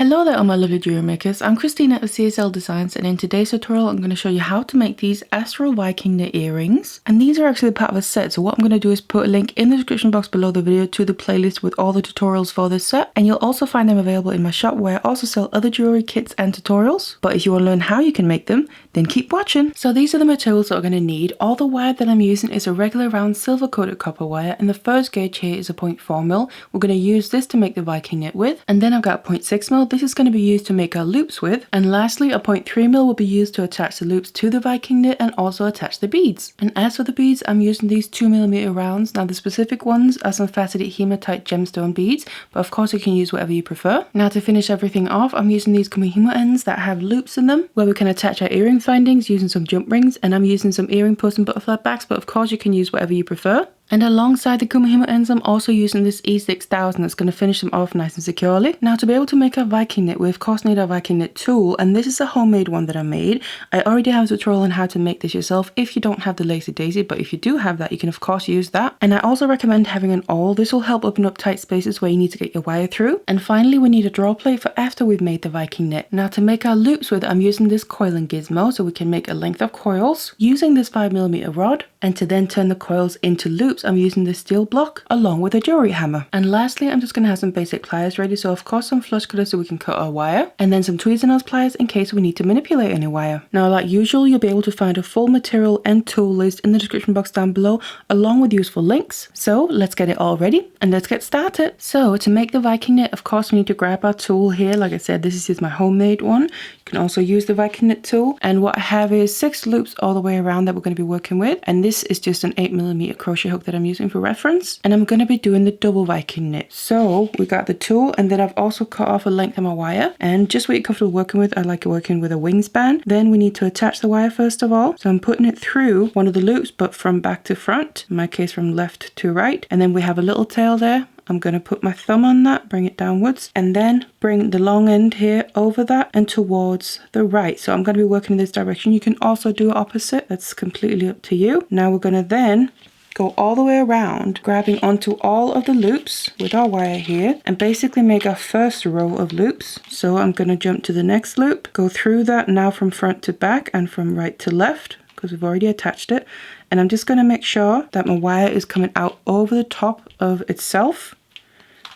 Hello there all my lovely jewelry makers, I'm Christina of CSLdesigns, and in today's tutorial I'm going to show you how to make these Astral Viking Knit earrings. And these are actually part of a set, so what I'm going to do is put a link in the description box below the video to the playlist with all the tutorials for this set. And you'll also find them available in my shop where I also sell other jewelry kits and tutorials. But if you want to learn how you can make them, then keep watching. So these are the materials that we're going to need. All the wire that I'm using is a regular round silver coated copper wire, and the first gauge here is a 0.4mm. We're going to use this to make the Viking knit with, and then I've got 0.6mm. This is going to be used to make our loops with, and lastly a 0.3mm will be used to attach the loops to the Viking knit and also attach the beads. And as for the beads, I'm using these 2mm rounds. Now the specific ones are some faceted hematite gemstone beads, but of course you can use whatever you prefer. Now to finish everything off, I'm using these kumihimo ends that have loops in them where we can attach our earring findings using some jump rings, and I'm using some earring posts and butterfly backs, but of course you can use whatever you prefer. And alongside the kumihimo ends, I'm also using this E6000 that's going to finish them off nice and securely. Now to be able to make our Viking knit, we of course need our Viking knit tool, and this is a homemade one that I made. I already have a tutorial on how to make this yourself if you don't have the Lazee Daizee, but if you do have that, you can of course use that. And I also recommend having an awl. This will help open up tight spaces where you need to get your wire through. And finally, we need a draw plate for after we've made the Viking knit. Now to make our loops with, I'm using this coiling gizmo so we can make a length of coils using this 5mm rod. And to then turn the coils into loops, I'm using this steel block along with a jewelry hammer. And lastly, I'm just going to have some basic pliers ready. So of course some flush cutters so we can cut our wire, and then some tweezers and nose pliers in case we need to manipulate any wire. Now like usual, you'll be able to find a full material and tool list in the description box down below along with useful links. So let's get it all ready and let's get started. So to make the Viking knit, of course we need to grab our tool here. Like I said, this is just my homemade one. You can also use the Viking knit tool, and what I have is 6 loops all the way around that we're going to be working with, and this is just an 8mm crochet hook that I'm using for reference, and I'm going to be doing the double Viking knit. So we got the tool, and then I've also cut off a length of my wire, and just what you're comfortable working with. I like working with a wingspan. Then we need to attach the wire first of all, so I'm putting it through one of the loops but from back to front, in my case from left to right, and then we have a little tail there. I'm going to put my thumb on that, bring it downwards, and then bring the long end here over that and towards the right. So I'm going to be working in this direction. You can also do opposite. That's completely up to you. Now we're going to then go all the way around, grabbing onto all of the loops with our wire here, and basically make our first row of loops. So I'm going to jump to the next loop, go through that now from front to back and from right to left, because we've already attached it. And I'm just going to make sure that my wire is coming out over the top of itself.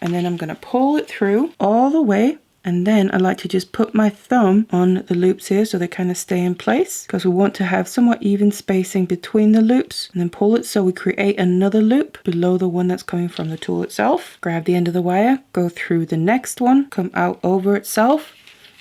And then I'm going to pull it through all the way. And then I like to just put my thumb on the loops here so they kind of stay in place, because we want to have somewhat even spacing between the loops. And then pull it so we create another loop below the one that's coming from the tool itself. Grab the end of the wire, go through the next one, come out over itself,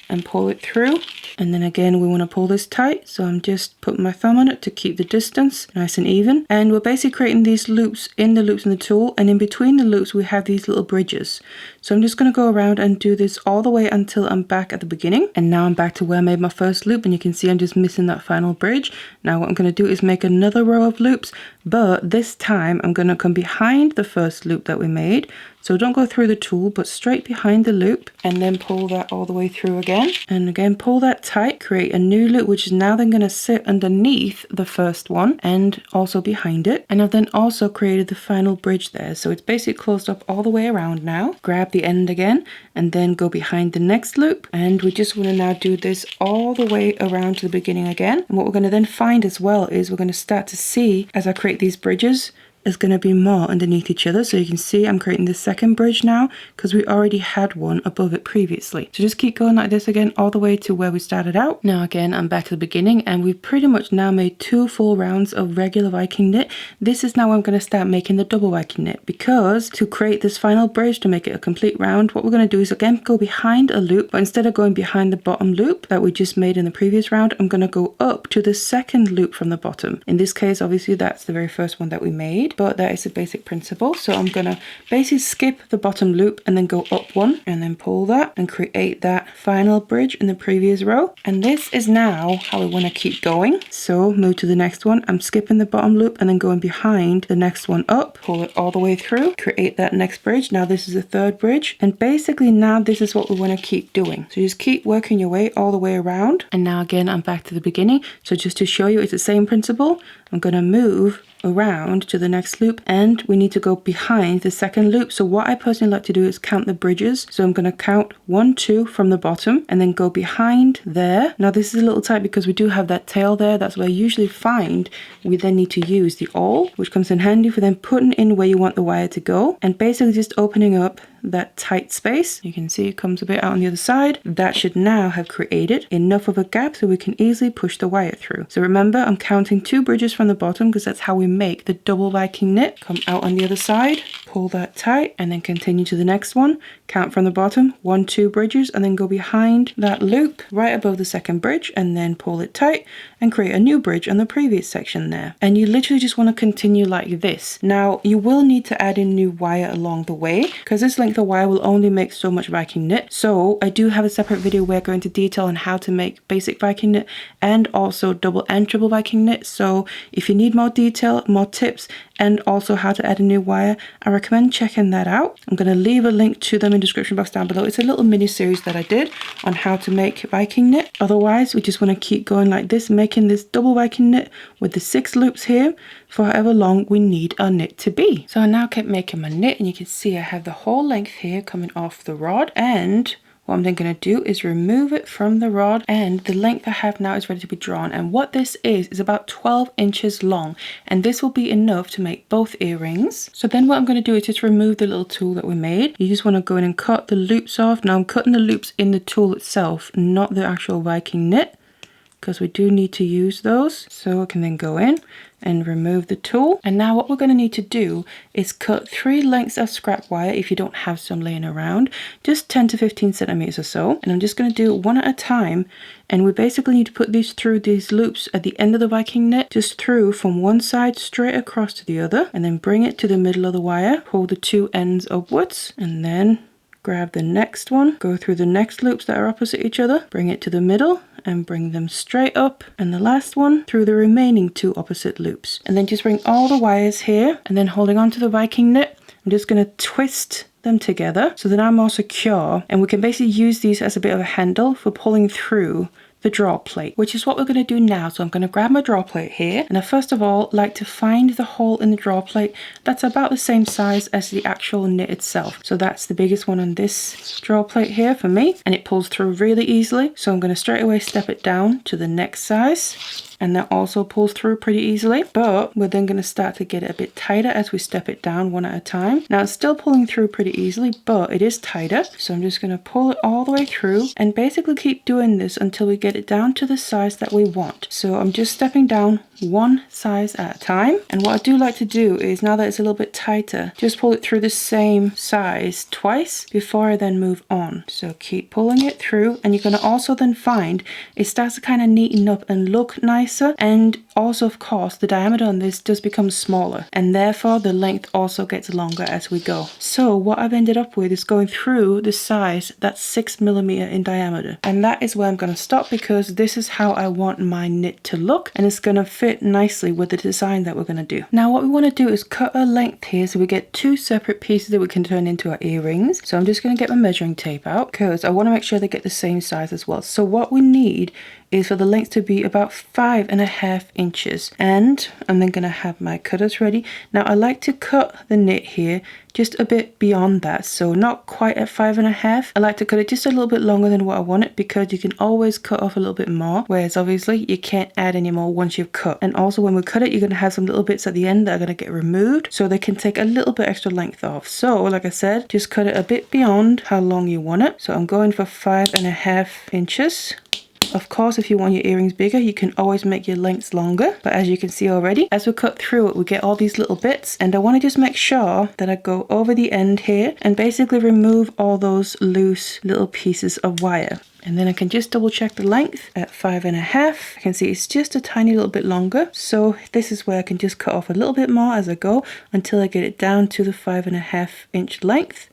and pull it through. And then again we want to pull this tight, so I'm just putting my thumb on it to keep the distance nice and even. And we're basically creating these loops in the tool, and in between the loops we have these little bridges. So I'm just going to go around and do this all the way until I'm back at the beginning. And now I'm back to where I made my first loop, and you can see I'm just missing that final bridge. Now what I'm going to do is make another row of loops, but this time I'm going to come behind the first loop that we made. So don't go through the tool, but straight behind the loop, and then pull that all the way through again. And again, pull that tight, create a new loop, which is now then going to sit underneath the first one and also behind it. And I've then also created the final bridge there. So it's basically closed up all the way around now. Grab the end again, and then go behind the next loop. And we just want to now do this all the way around to the beginning again. And what we're going to then find as well is we're going to start to see, as I create these bridges, is going to be more underneath each other. So you can see I'm creating the second bridge now because we already had one above it previously. So just keep going like this again all the way to where we started out. Now again, I'm back to the beginning, and we've pretty much now made 2 full rounds of regular Viking knit. This is now I'm going to start making the double Viking knit, because to create this final bridge to make it a complete round, what we're going to do is again go behind a loop, but instead of going behind the bottom loop that we just made in the previous round, I'm going to go up to the second loop from the bottom. In this case, obviously that's the very first one that we made, but that is the basic principle. So I'm gonna basically skip the bottom loop and then go up one, and then pull that and create that final bridge in the previous row. And this is now how we want to keep going. So move to the next one. I'm skipping the bottom loop and then going behind the next one up, pull it all the way through, create that next bridge. Now this is the third bridge, and basically now this is what we want to keep doing. So just keep working your way all the way around. And now again I'm back to the beginning. So just to show you, it's the same principle. I'm going to move around to the next next loop, and we need to go behind the second loop. So what I personally like to do is count the bridges. So I'm going to count 1, 2 from the bottom and then go behind there. Now this is a little tight because we do have that tail there. That's what I usually find. We then need to use the awl, which comes in handy for then putting in where you want the wire to go, and basically just opening up that tight space. You can see it comes a bit out on the other side. That should now have created enough of a gap so we can easily push the wire through. So remember, I'm counting 2 bridges from the bottom because that's how we make the double Viking knit. Come out on the other side, pull that tight, and then continue to the next one. Count from the bottom, 1, 2 bridges, and then go behind that loop right above the second bridge, and then pull it tight and create a new bridge on the previous section there. And you literally just want to continue like this. Now you will need to add in new wire along the way because this length of wire will only make so much Viking knit. So I do have a separate video where I go into detail on how to make basic Viking knit and also double and triple Viking knit. So if you need more detail, more tips, and also how to add a new wire, I recommend checking that out. I'm going to leave a link to them in the description box down below. It's a little mini series that I did on how to make Viking knit. Otherwise, we just want to keep going like this, making this double Viking knit with the 6 loops here for however long we need our knit to be. So I now keep making my knit, and you can see I have the whole length here coming off the rod, and what I'm then going to do is remove it from the rod, and the length I have now is ready to be drawn. And what this is about 12 inches long, and this will be enough to make both earrings. So then what I'm going to do is just remove the little tool that we made. You just want to go in and cut the loops off. Now I'm cutting the loops in the tool itself, not the actual Viking knit, because we do need to use those. So I can then go in and remove the tool. And now what we're going to need to do is cut 3 lengths of scrap wire if you don't have some laying around, just 10 to 15 centimeters or so. And I'm just going to do it one at a time, and we basically need to put these through these loops at the end of the Viking knit, just through from one side straight across to the other, and then bring it to the middle of the wire, pull the 2 ends upwards, and then grab the next one, go through the next loops that are opposite each other, bring it to the middle and bring them straight up, and the last one through the remaining 2 opposite loops. And then just bring all the wires here, and then holding on to the Viking knit, I'm just going to twist them together so that I'm more secure, and we can basically use these as a bit of a handle for pulling through the draw plate, which is what we're going to do now. So I'm going to grab my draw plate here, and I first of all like to find the hole in the draw plate that's about the same size as the actual knit itself. So that's the biggest one on this draw plate here for me, and it pulls through really easily. So I'm going to straight away step it down to the next size, and that also pulls through pretty easily. But we're then going to start to get it a bit tighter as we step it down one at a time. Now it's still pulling through pretty easily, but it is tighter. So I'm just going to pull it all the way through and basically keep doing this until we get it down to the size that we want. So I'm just stepping down one size at a time. And what I do like to do is, now that it's a little bit tighter, just pull it through the same size twice before I then move on. So keep pulling it through, and you're going to also then find it starts to kind of neaten up and look nicer. And also, of course, the diameter on this does become smaller, and therefore the length also gets longer as we go. So what I've ended up with is going through the size that's 6 millimeters in diameter, and that is where I'm going to stop, because this is how I want my knit to look, and it's going to fit nicely with the design that we're going to do. Now what we want to do is cut a length here so we get 2 separate pieces that we can turn into our earrings. So I'm just going to get my measuring tape out because I want to make sure they get the same size as well. So what we need is for the length to be about 5.5 inches, and I'm then going to have my cutters ready. Now I like to cut the knit here just a bit beyond that, so not quite at 5.5. I like to cut it just a little bit longer than what I want it, because you can always cut off a little bit more, whereas obviously you can't add any more once you've cut. And also when we cut it, you're going to have some little bits at the end that are going to get removed, so they can take a little bit extra length off. So like I said, just cut it a bit beyond how long you want it. So I'm going for 5.5 inches. Of course, if you want your earrings bigger, you can always make your lengths longer. But as you can see already, as we cut through it, we get all these little bits. And I want to just make sure that I go over the end here and basically remove all those loose little pieces of wire. And then I can just double check the length at 5.5. I can see it's just a tiny little bit longer. So this is where I can just cut off a little bit more as I go until I get it down to the 5.5 inch length.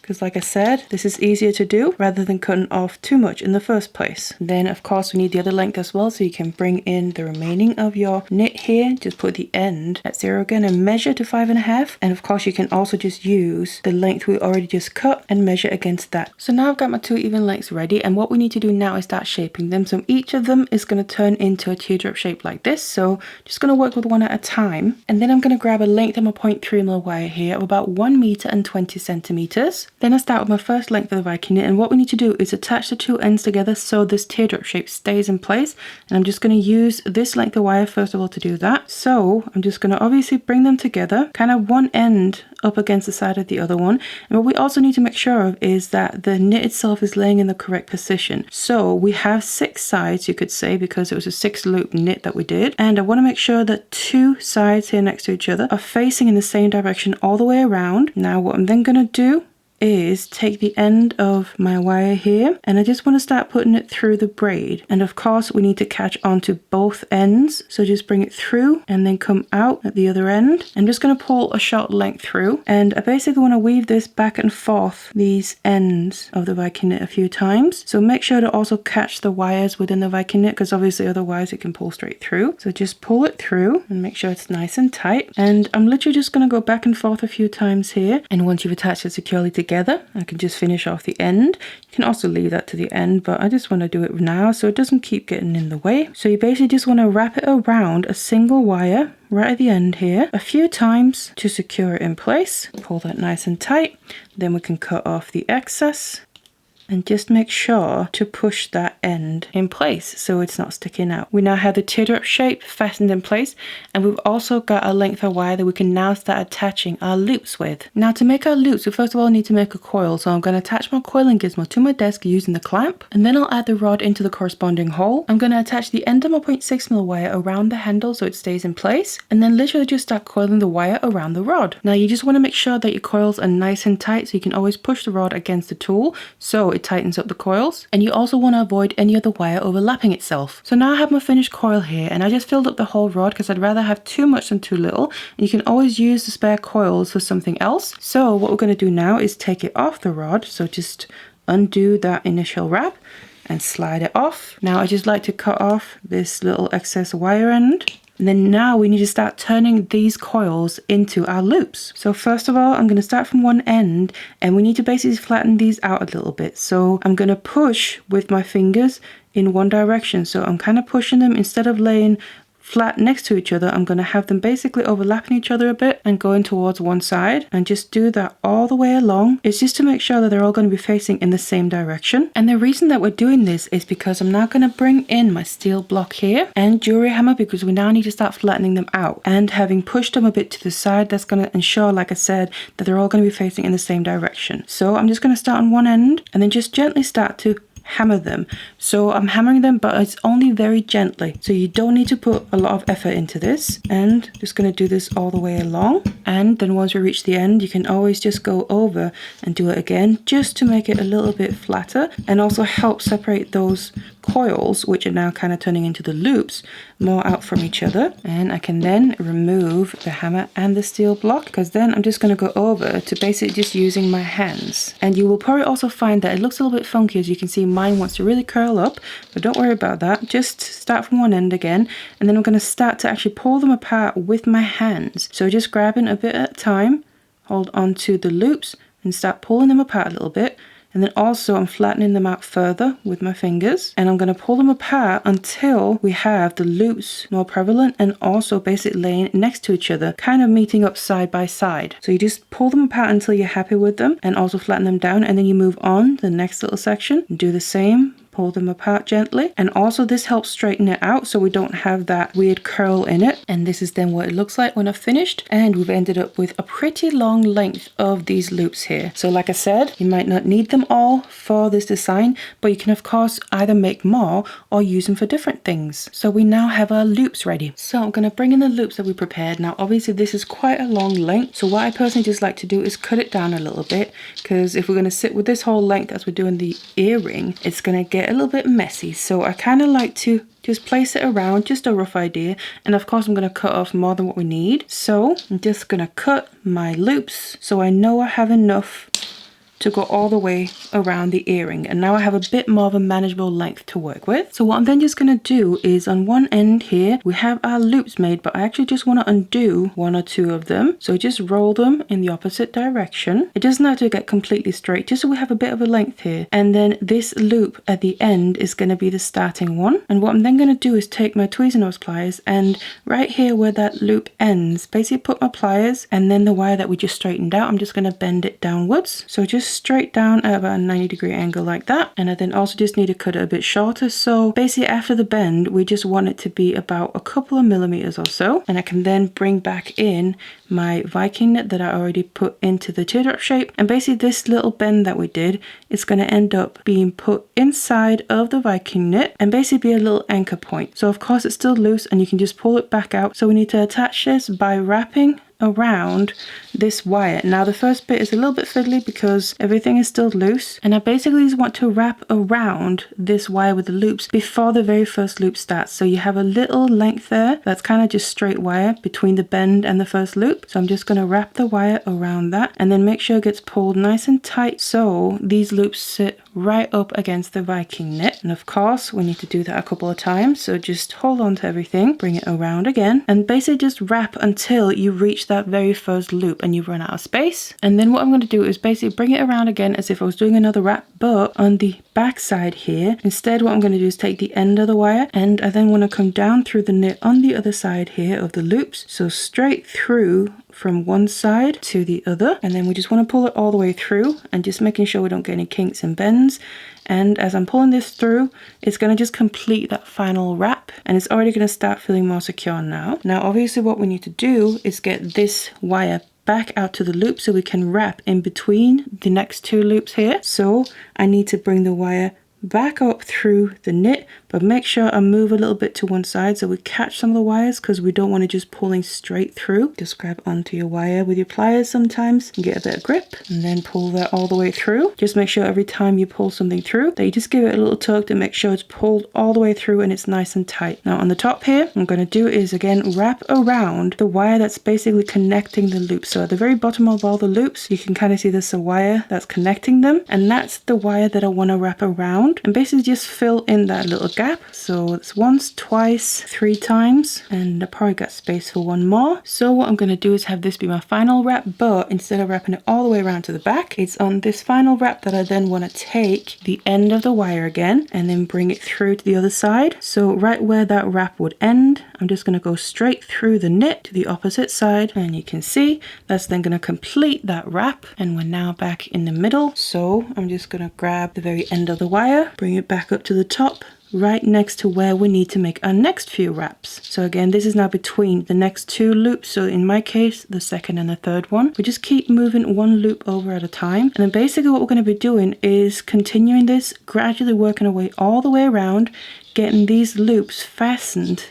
because like I said, this is easier to do rather than cutting off too much in the first place. Then of course we need the other length as well, so you can bring in the remaining of your knit here. Just put the end at 0 again and measure to 5.5, and of course you can also just use the length we already just cut and measure against that. So now I've got my 2 even lengths ready, and what we need to do now is start shaping them. So each of them is going to turn into a teardrop shape like this, so just going to work with one at a time. And then I'm going to grab a length of my 0.3mm wire here of about 1 meter and 20 centimeters. Then I start with my first length of the Viking knit, and what we need to do is attach the 2 ends together so this teardrop shape stays in place. And I'm just going to use this length of wire first of all to do that. So I'm just going to obviously bring them together, kind of one end up against the side of the other one. And what we also need to make sure of is that the knit itself is laying in the correct position. So we have 6 sides, you could say, because it was a 6 loop knit that we did. And I want to make sure that 2 sides here next to each other are facing in the same direction all the way around. Now what I'm then going to do is take the end of my wire here, and I just want to start putting it through the braid. And of course we need to catch onto both ends, so just bring it through and then come out at the other end. I'm just going to pull a short length through, and I basically want to weave this back and forth, these ends of the Viking knit, a few times. So make sure to also catch the wires within the Viking knit, because obviously otherwise it can pull straight through. So just pull it through and make sure it's nice and tight. And I'm literally just going to go back and forth a few times here, and once you've attached it securely together, I can just finish off the end. You can also leave that to the end, but I just want to do it now so it doesn't keep getting in the way. So you basically just want to wrap it around a single wire right at the end here a few times to secure it in place. Pull that nice and tight. Then we can cut off the excess. And just make sure to push that end in place so it's not sticking out. We now have the teardrop shape fastened in place, and we've also got a length of wire that we can now start attaching our loops with. Now to make our loops, we first of all need to make a coil. So I'm going to attach my coiling gizmo to my desk using the clamp, and then I'll add the rod into the corresponding hole. I'm going to attach the end of my 0.6mm wire around the handle so it stays in place, and then literally just start coiling the wire around the rod. Now you just want to make sure that your coils are nice and tight, so you can always push the rod against the tool so it tightens up the coils, and you also want to avoid any other wire overlapping itself. So now I have my finished coil here, and I just filled up the whole rod because I'd rather have too much than too little, and you can always use the spare coils for something else. So what we're going to do now is take it off the rod, so just undo that initial wrap and slide it off. Now I just like to cut off this little excess wire end. And then now we need to start turning these coils into our loops. So first of all, I'm going to start from one end, and we need to basically flatten these out a little bit. So I'm going to push with my fingers in one direction. So I'm kind of pushing them instead of laying flat next to each other. I'm going to have them basically overlapping each other a bit and going towards one side, and just do that all the way along. It's just to make sure that they're all going to be facing in the same direction. And the reason that we're doing this is because I'm now going to bring in my steel block here and jewelry hammer, because we now need to start flattening them out. And having pushed them a bit to the side, that's going to ensure, like I said, that they're all going to be facing in the same direction. So I'm just going to start on one end and then just gently start to hammer them. So I'm hammering them, but it's only very gently, so you don't need to put a lot of effort into this. And just going to do this all the way along, and then once we reach the end, you can always just go over and do it again, just to make it a little bit flatter and also help separate those coils, which are now kind of turning into the loops, more out from each other. And I can then remove the hammer and the steel block, because then I'm just going to go over to basically just using my hands. And you will probably also find that it looks a little bit funky. As you can see, mine wants to really curl up, but don't worry about that. Just start from one end again, and then I'm going to start to actually pull them apart with my hands. So just grabbing a bit at a time, hold on to the loops and start pulling them apart a little bit. And then also I'm flattening them out further with my fingers, and I'm going to pull them apart until we have the loops more prevalent and also basically laying next to each other, kind of meeting up side by side. So you just pull them apart until you're happy with them, and also flatten them down, and then you move on to the next little section and do the same. Pull them apart gently, and also this helps straighten it out so we don't have that weird curl in it. And this is then what it looks like when I've finished, and we've ended up with a pretty long length of these loops here. So like I said, you might not need them all for this design, but you can of course either make more or use them for different things. So we now have our loops ready. So I'm going to bring in the loops that we prepared. Now obviously this is quite a long length, so what I personally just like to do is cut it down a little bit, because if we're going to sit with this whole length as we're doing the earring, it's going to get a little bit messy. So I kind of like to just place it around, just a rough idea. And of course I'm going to cut off more than what we need. So I'm just going to cut my loops so I know I have enough to go all the way around the earring. And now I have a bit more of a manageable length to work with. So what I'm then just going to do is on one end here, we have our loops made, but I actually just want to undo one or two of them. So just roll them in the opposite direction. It doesn't have to get completely straight, just so we have a bit of a length here. And then this loop at the end is going to be the starting one. And what I'm then going to do is take my Tweezernose pliers, and right here where that loop ends, basically put my pliers, and then the wire that we just straightened out, I'm just going to bend it downwards. So just straight down at about a 90-degree angle like that. And I then also just need to cut it a bit shorter. So basically after the bend, we just want it to be about a couple of millimeters or so. And I can then bring back in my Viking knit that I already put into the teardrop shape. And basically this little bend that we did is going to end up being put inside of the Viking knit and basically be a little anchor point. So of course it's still loose and you can just pull it back out. So we need to attach this by wrapping around this wire. Now the first bit is a little bit fiddly because everything is still loose, and I basically just want to wrap around this wire with the loops before the very first loop starts. So you have a little length there that's kind of just straight wire between the bend and the first loop. So I'm just going to wrap the wire around that and then make sure it gets pulled nice and tight so these loops sit right up against the Viking knit. And of course we need to do that a couple of times, so just hold on to everything, bring it around again, and basically just wrap until you reach that very first loop and you've run out of space. And then what I'm going to do is basically bring it around again as if I was doing another wrap, but on the back side here, instead what I'm going to do is take the end of the wire, and I then want to come down through the knit on the other side here of the loops, so straight through from one side to the other. And then we just want to pull it all the way through and just making sure we don't get any kinks and bends. And as I'm pulling this through, it's going to just complete that final wrap, and it's already going to start feeling more secure now. Now obviously what we need to do is get this wire back out to the loop so we can wrap in between the next two loops here. So I need to bring the wire back up through the knit, but make sure I move a little bit to one side so we catch some of the wires, because we don't want to just pulling straight through. Just grab onto your wire with your pliers sometimes and get a bit of grip, and then pull that all the way through. Just make sure every time you pull something through that you just give it a little tug to make sure it's pulled all the way through and it's nice and tight. Now on the top here, what I'm going to do is again wrap around the wire that's basically connecting the loops. So at the very bottom of all the loops, you can kind of see there's a wire that's connecting them, and that's the wire that I want to wrap around and basically just fill in that little gap. So it's once, twice, 3 times, and I probably got space for one more. So what I'm going to do is have this be my final wrap, but instead of wrapping it all the way around to the back, it's on this final wrap that I then want to take the end of the wire again and then bring it through to the other side. So right where that wrap would end, I'm just going to go straight through the knit to the opposite side, and you can see that's then going to complete that wrap, and we're now back in the middle. So I'm just going to grab the very end of the wire, bring it back up to the top, right next to where we need to make our next few wraps. So again, this is now between the next 2 loops. So in my case, the second and the third one. We just keep moving one loop over at a time. And then basically what we're going to be doing is continuing this, gradually working our way all the way around, getting these loops fastened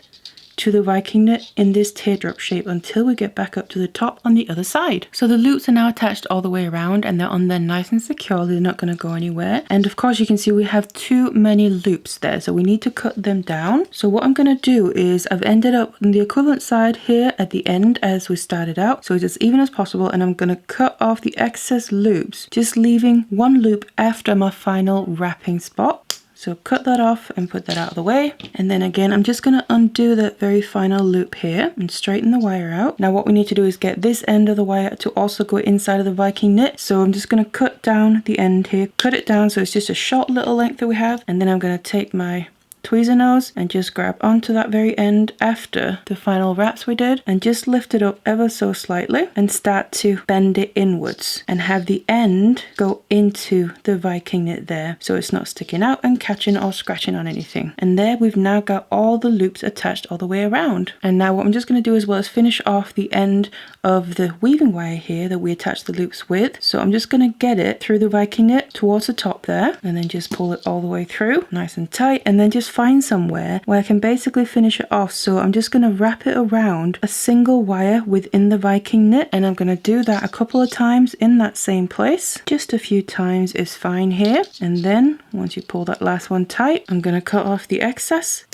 to the Viking knit in this teardrop shape until we get back up to the top on the other side. So the loops are now attached all the way around and they're on there nice and secure. They're not going to go anywhere. And of course you can see we have too many loops there, so we need to cut them down. So what I'm going to do is I've ended up on the equivalent side here at the end as we started out, so it's as even as possible, and I'm going to cut off the excess loops, just leaving one loop after my final wrapping spot. So cut that off and put that out of the way. And then again, I'm just going to undo that very final loop here and straighten the wire out. Now what we need to do is get this end of the wire to also go inside of the Viking knit. So I'm just going to cut down the end here, cut it down so it's just a short little length that we have. And then I'm going to take my Tweezernose and just grab onto that very end after the final wraps we did and just lift it up ever so slightly and start to bend it inwards and have the end go into the Viking knit there so it's not sticking out and catching or scratching on anything. And there we've now got all the loops attached all the way around. And now what I'm just going to do as well is finish off the end of the weaving wire here that we attached the loops with. So I'm just going to get it through the Viking knit towards the top there and then just pull it all the way through nice and tight, and then just find somewhere where I can basically finish it off. So I'm just going to wrap it around a single wire within the Viking knit, and I'm going to do that a couple of times in that same place. Just a few times is fine here. And then once you pull that last one tight, I'm going to cut off the excess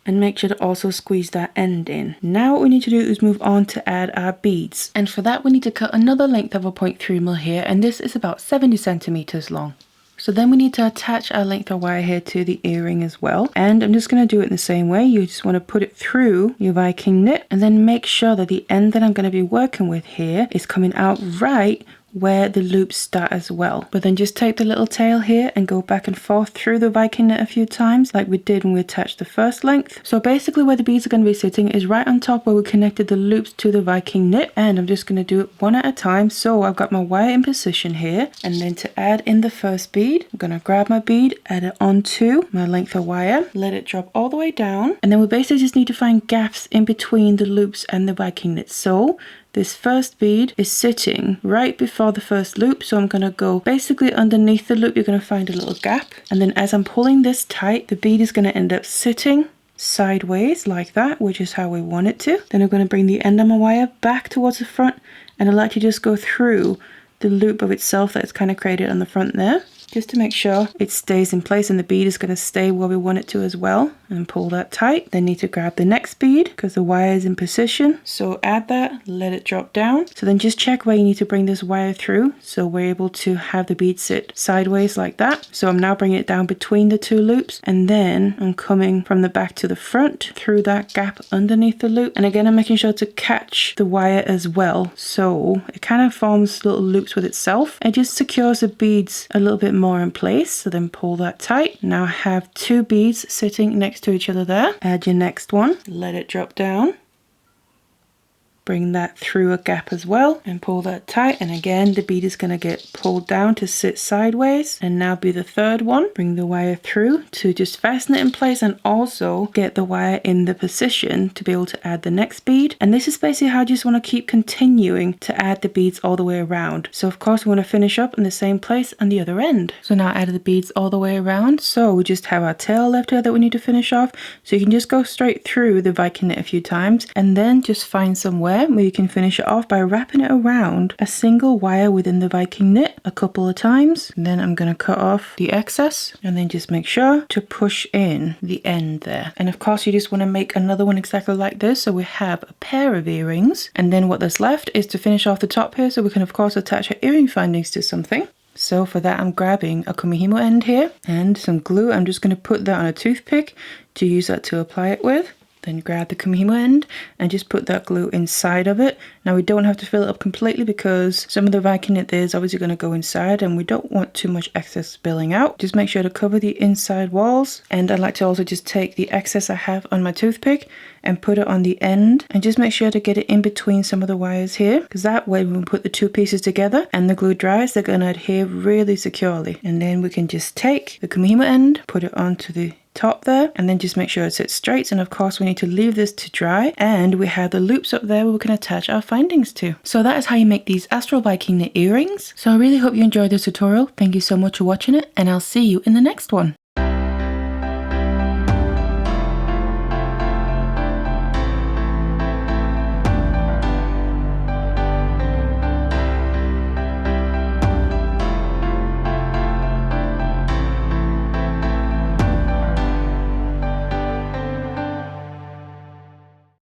and make sure to also squeeze that end in. Now what we need to do is move on to add our beads, and for that we need to cut another length of a 0.3mm here, and this is about 70 centimeters long. So then we need to attach our length of wire here to the earring as well, and I'm just going to do it in the same way. You just want to put it through your Viking knit and then make sure that the end that I'm going to be working with here is coming out right where the loops start as well. But then just take the little tail here and go back and forth through the Viking knit a few times like we did when we attached the first length. So basically where the beads are going to be sitting is right on top where we connected the loops to the Viking knit, and I'm just going to do it one at a time. So I've got my wire in position here, and then to add in the first bead, I'm going to grab my bead, add it onto my length of wire, let it drop all the way down, and then we basically just need to find gaps in between the loops and the Viking knit. So this first bead is sitting right before the first loop, so I'm going to go basically underneath the loop. You're going to find a little gap, and then as I'm pulling this tight, the bead is going to end up sitting sideways like that, which is how we want it to. Then I'm going to bring the end of my wire back towards the front, and I like to just go through the loop of itself that's kind of created on the front there, just to make sure it stays in place and the bead is going to stay where we want it to as well, and pull that tight. Then need to grab the next bead because the wire is in position, so add that, let it drop down. So then just check where you need to bring this wire through so we're able to have the bead sit sideways like that. So I'm now bringing it down between the two loops, and then I'm coming from the back to the front through that gap underneath the loop, and again I'm making sure to catch the wire as well, so it kind of forms little loops with itself. It just secures the beads a little bit more in place. So then pull that tight. Now have two beads sitting next to each other there. Add your next one, let it drop down, bring that through a gap as well, and pull that tight, and again the bead is going to get pulled down to sit sideways. And now be the third one, bring the wire through to just fasten it in place, and also get the wire in the position to be able to add the next bead. And this is basically how you just want to keep continuing to add the beads all the way around. So of course we want to finish up in the same place on the other end. So now I added the beads all the way around, so we just have our tail left here that we need to finish off. So you can just go straight through the Viking knit a few times, and then just find somewhere where you can finish it off by wrapping it around a single wire within the Viking knit a couple of times. And then I'm going to cut off the excess, and then just make sure to push in the end there. And of course you just want to make another one exactly like this, so we have a pair of earrings. And then what there's left is to finish off the top here, so we can of course attach our earring findings to something. So for that I'm grabbing a kumihimo end here and some glue. I'm just going to put that on a toothpick to use that to apply it with. Then grab the kumihimo end and just put that glue inside of it. Now we don't have to fill it up completely because some of the Viking knit there is obviously going to go inside, and we don't want too much excess spilling out. Just make sure to cover the inside walls, and I like to also just take the excess I have on my toothpick and put it on the end, and just make sure to get it in between some of the wires here, because that way when we put the two pieces together and the glue dries, they're going to adhere really securely. And then we can just take the kumihimo end, put it onto the top there, and then just make sure it sits straight. And of course we need to leave this to dry, and we have the loops up there where we can attach our findings to. So that is how you make these Astral Viking knit earrings. So I really hope you enjoyed this tutorial. Thank you so much for watching it, and I'll see you in the next one.